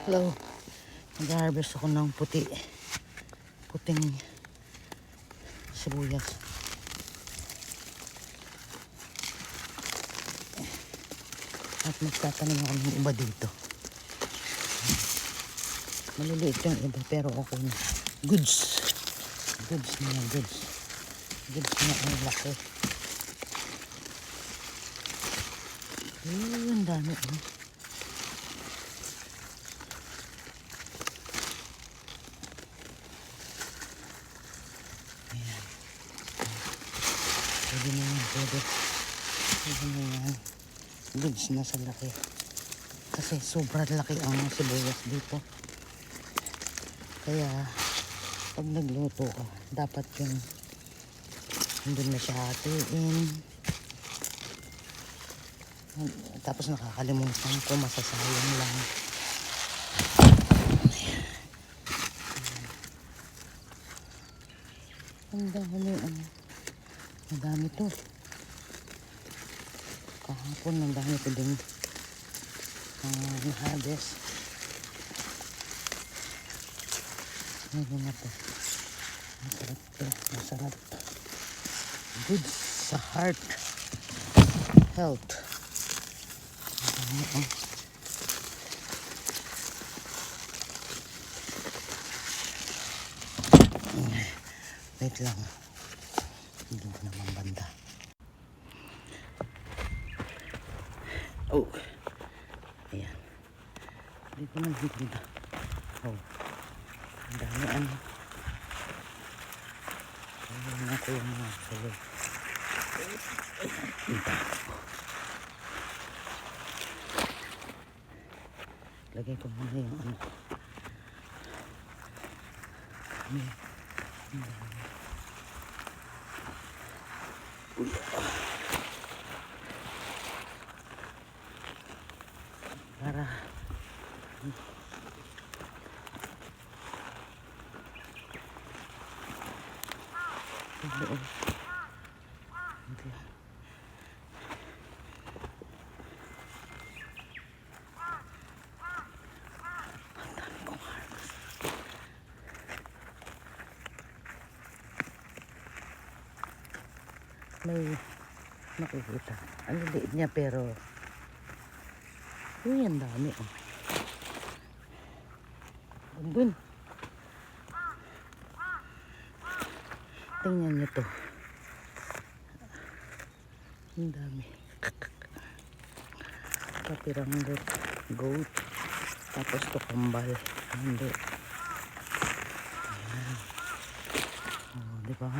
Hello. Nag-harvest ako ng puting sibuyas. At magtatanim ako ng iba dito. Maliliit yung iba pero okay na. Goods na yan, goods na ang laki. Ang dami. Ayan. Pwede na yan, pwede na yan. Goods na sa laki. Kasi sobrang laki ang sibuyas dito. Kaya pag nagluto ka, dapat yung hindi na siya hatiin. Tapos nakakalimutan ko, masasayang lang. Ang dami to. Kahapon ang dami ko din na-harvest. Ano na to? Masarap to. Masarap. Good sa heart. Health. Wait lang. Hindi ko naman banda. Oh. Ayan. Hindi ko naman banda. Oh. Ang dami ano. Ayan ako yung mga salo. Lagay ko muna yung ano. Para may makikita. Ang liit niya pero yun, ang dami. Dun. Tingnan niyo to. Ang dami. Kapirang goat. Tapos to kambal. Hindi. Ayan. Oh, di ba?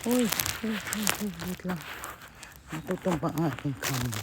Uy, wait lang. Natutumba ang aking kambal.